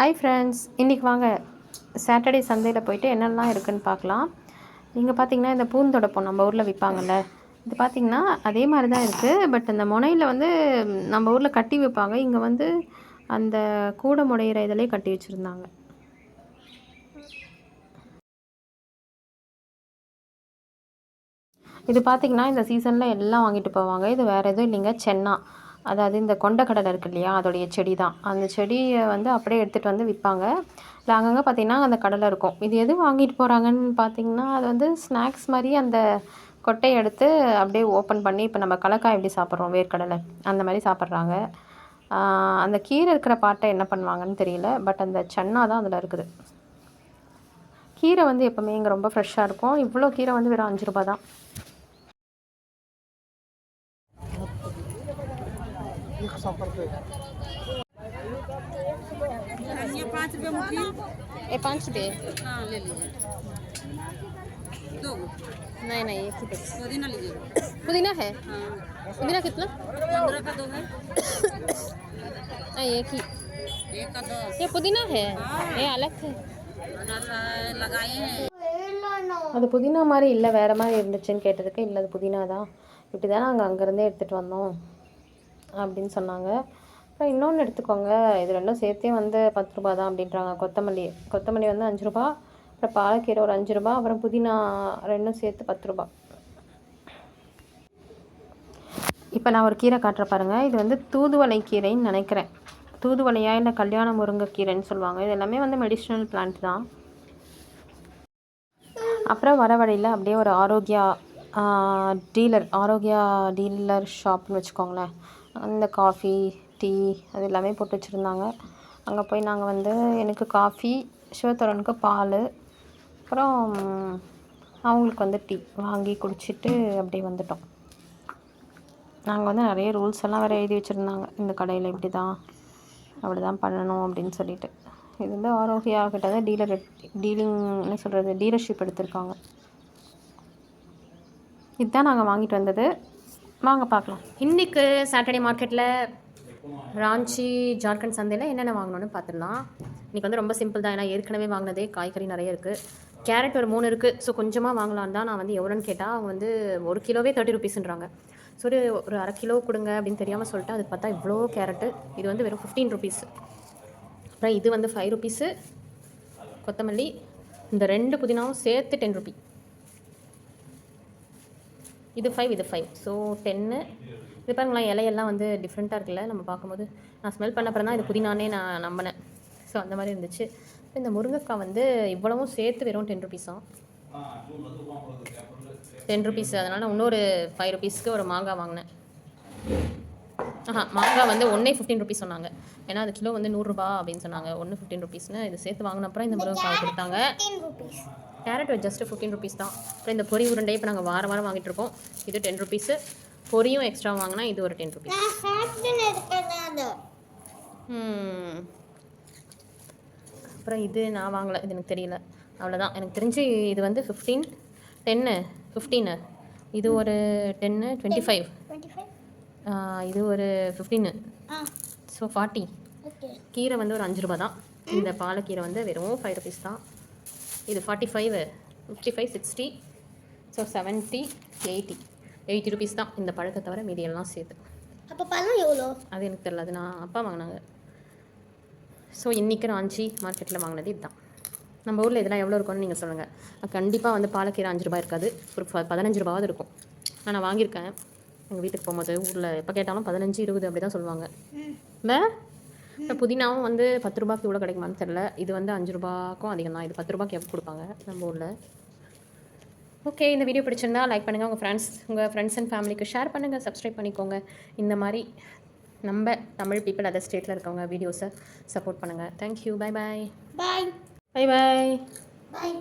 Hi friends, இன்றைக்கி வாங்க Saturday சந்தையில் போயிட்டு என்னெல்லாம் இருக்குதுன்னு பார்க்கலாம். இங்கே பார்த்தீங்கன்னா இந்த பூந்தொடப்பம் நம்ம ஊரில் விற்பாங்கள்ல, இது பார்த்திங்கன்னா அதே மாதிரி தான் இருக்குது. பட் அந்த முனையில் வந்து நம்ம ஊரில் கட்டி வைப்பாங்க, இங்கே வந்து அந்த கூடை முடையிற இதிலே கட்டி வச்சுருந்தாங்க. இது பார்த்திங்கன்னா இந்த சீசனில் எல்லாம் வாங்கிட்டு போவாங்க. இது வேறு எதுவும் இல்லைங்க, சென்னா. அதாவது இந்த கொண்டக்கடலை இருக்குது இல்லையா, அதோடைய செடி தான். அந்த செடியை வந்து அப்படியே எடுத்துகிட்டு வந்து விற்பாங்க. இல்லை அங்கங்கே பார்த்திங்கன்னா அந்த கடலை இருக்கும். இது எது வாங்கிட்டு போகிறாங்கன்னு பார்த்திங்கன்னா, அது வந்து ஸ்நாக்ஸ் மாதிரி அந்த கொட்டையை எடுத்து அப்படியே ஓப்பன் பண்ணி, இப்போ நம்ம கலக்காய் எப்படி சாப்பிட்றோம் வேர்க்கடலை, அந்த மாதிரி சாப்பிட்றாங்க. அந்த கீரை இருக்கிற பாட்டை என்ன பண்ணுவாங்கன்னு தெரியல. பட் அந்த சென்னா தான் அதில் இருக்குது. கீரை வந்து எப்போவுமே இங்கே ரொம்ப ஃப்ரெஷ்ஷாக இருக்கும். இவ்வளோ கீரை வந்து வெறும் 5 ரூபா தான். ये 5 रुपये मुट्ठी। ये 5 रुपये? हाँ ले लीजिए दो। नहीं एक ही बस। पुदीना लीजिए। पुदीना है? हाँ पुदीना कितना? 15 का 2 है। एक ही। एक का 10। ये पुदीना है? ये अलग है। लगाए हैं। அது புதினா மாதிரி இல்லை, வேறு மாதிரி இருந்துச்சுன்னு கேட்டதுக்கு, இல்லை அது புதினா தான், இப்படி தான் நாங்கள் அங்கேருந்தே எடுத்துகிட்டு வந்தோம் அப்படின்னு சொன்னாங்க. அப்புறம் இன்னொன்று எடுத்துக்கோங்க, இது ரெண்டும் சேர்த்தே வந்து 10 ரூபா தான் அப்படின்றாங்க. கொத்தமல்லி வந்து 5 ரூபா, அப்புறம் பாலக்கீரை ஒரு 5 ரூபா, அப்புறம் புதினா ரெண்டும் சேர்த்து 10 ரூபா. இப்போ நான் ஒரு கீரை காட்டுற பாருங்கள். இது வந்து தூதுவளை கீரைன்னு நினைக்கிறேன். தூதுவளையா இல்லை கல்யாண முருங்கைக்கீரைன்னு சொல்லுவாங்க. இது எல்லாமே வந்து மெடிசினல் பிளான்ட் தான். அப்புறம் வர வழியில் அப்படியே ஒரு ஆரோக்கியா டீலர் ஷாப்னு வச்சுக்கோங்களேன். அந்த காஃபி டீ அது எல்லாமே போட்டு வச்சுருந்தாங்க. அங்கே போய் நாங்கள் வந்து எனக்கு காஃபி, சிவத்தொரனுக்கு பால், அப்புறம் அவங்களுக்கு வந்து டீ வாங்கி குடிச்சிட்டு அப்படியே வந்துட்டோம். நாங்கள் வந்து நிறைய ரூல்ஸ் எல்லாம் வேறு எழுதி வச்சுருந்தாங்க, இந்த கடையில் இப்படி தான் அப்படி தான் பண்ணணும் அப்படின்னு சொல்லிட்டு. இது வந்து ஆரோக்கியா கிட்ட தான் என்ன சொல்கிறது, டீலர்ஷிப் எடுத்திருக்காங்க. இதுதான் நாங்கள் வாங்கிட்டு வந்தது. வாங்க பார்க்கலாம். இன்றைக்கு சாட்டர்டே மார்க்கெட்டில் ராஞ்சி ஜார்க்கண்ட் சந்தையில் என்னென்ன வாங்கணும்னு பார்த்துடலாம். இன்றைக்கி வந்து ரொம்ப சிம்பிள் தான், ஏன்னா ஏற்கனவே வாங்கினதே காய்கறி நிறைய இருக்குது. கேரட் ஒரு 3 இருக்குது. ஸோ கொஞ்சமாக வாங்கலான்னு தான் நான் வந்து எவ்வளோன்னு கேட்டால் அவங்க வந்து 1 கிலோவே 30 ருபீஸ்ன்றாங்க. ஸோ ஒரு அரை கிலோ கொடுங்க அப்படின்னு தெரியாமல் சொல்லிட்டு அதுக்கு பார்த்தா இவ்வளோ கேரட்டு. இது வந்து வெறும் 15 ருபீஸ். அப்புறம் இது வந்து 5 ருபீஸு. கொத்தமல்லி இந்த 2 புதினாவும் சேர்த்து 10 ருபி. இது 5, இது 5, ஸோ 10. இது பாருங்களேன், இலையெல்லாம் வந்து டிஃப்ரெண்ட்டாக இருக்குல்ல நம்ம பார்க்கும்போது. நான் ஸ்மெல் பண்ண அப்புறம் தான் இது புதினானே நான் நம்பினேன். ஸோ அந்த மாதிரி இருந்துச்சு. இந்த முருங்கைக்காய் வந்து இவ்வளவும் சேர்த்து வெறும் 10 ருபீஸாம். 10 ருபீஸ். அதனால் நான் இன்னொரு 5 ருபீஸ்க்கு ஒரு மாங்காய் வாங்கினேன். மாங்காய் வந்து ஒன்றே 15 ருபீஸ் சொன்னாங்க. ஏன்னா அது கிலோ வந்து 100 ரூபா அப்படின்னு சொன்னாங்க. 1 15 ருபீஸ்னு இது சேர்த்து வாங்கின அப்புறம் இந்த முருங்கைக்காய் கொடுத்தாங்க. கேரட் ஜஸ்ட்டு 15 ருபீஸ் தான். அப்புறம் இந்த பொரி உருண்டையை இப்போ நாங்கள் வாரம் வாங்கிட்டு இருக்கோம். இது 10 ருபீஸு. பொரியும் எக்ஸ்ட்ரா வாங்கினா இது ஒரு 10 ருபீஸ். அப்புறம் இது நான் வாங்கலை, இது எனக்கு தெரியல, அவ்வளோதான். எனக்கு தெரிஞ்சு இது வந்து 15. இது ஒரு 10, 25. இது ஒரு 15, ஸோ 40. கீரை வந்து ஒரு 5 ரூபா தான். இந்த பாலக்கீரை வந்து வெறும் 5 ருபீஸ் தான். இது 45, 55, 60, ஸோ 70, 80 ருபீஸ் தான் இந்த பழத்தை தவிர மீதியெல்லாம் சேர்த்து. அப்போ பழம் எவ்வளோ அது எனக்கு தெரியல, அது நான் அப்பா வாங்கினாங்க. ஸோ இன்றைக்கி ராஞ்சி மார்க்கெட்டில் வாங்கினது இதுதான். நம்ம ஊரில் இதெல்லாம் எவ்வளோ இருக்கும்னு நீங்கள் சொல்லுங்கள். கண்டிப்பாக வந்து பாலக்கீரை 5 ரூபாய் இருக்காது, ஒரு 15 ரூபாவது இருக்கும். நான் வாங்கியிருக்கேன் எங்கள் வீட்டுக்கு போகும்போது. ஊரில் எப்போ கேட்டாலும் 15, 20 அப்படி தான் சொல்லுவாங்க. இல்லை இப்போ புதினாவும் வந்து 10 ரூபாய்க்கு இவ்வளோ கிடைக்குமான்னு தெரில. இது வந்து 5 ரூபாய்க்கும் அதிகம் தான். இது 10 ரூபாய்க்கு எப்போ கொடுப்பாங்க நம்ம ஊரில். ஓகே, இந்த வீடியோ பிடிச்சிருந்தா லைக் பண்ணுங்கள். உங்கள் ஃப்ரெண்ட்ஸ் அண்ட் ஃபேமிலிக்கு ஷேர் பண்ணுங்கள், சப்ஸ்கிரைப் பண்ணிக்கோங்க. இந்த மாதிரி நம்ம தமிழ் பீப்புள் அதர் ஸ்டேட்டில் இருக்கவங்க வீடியோஸை சப்போர்ட் பண்ணுங்கள். Thank you. Bye bye. Bye. Bye bye. பாய்.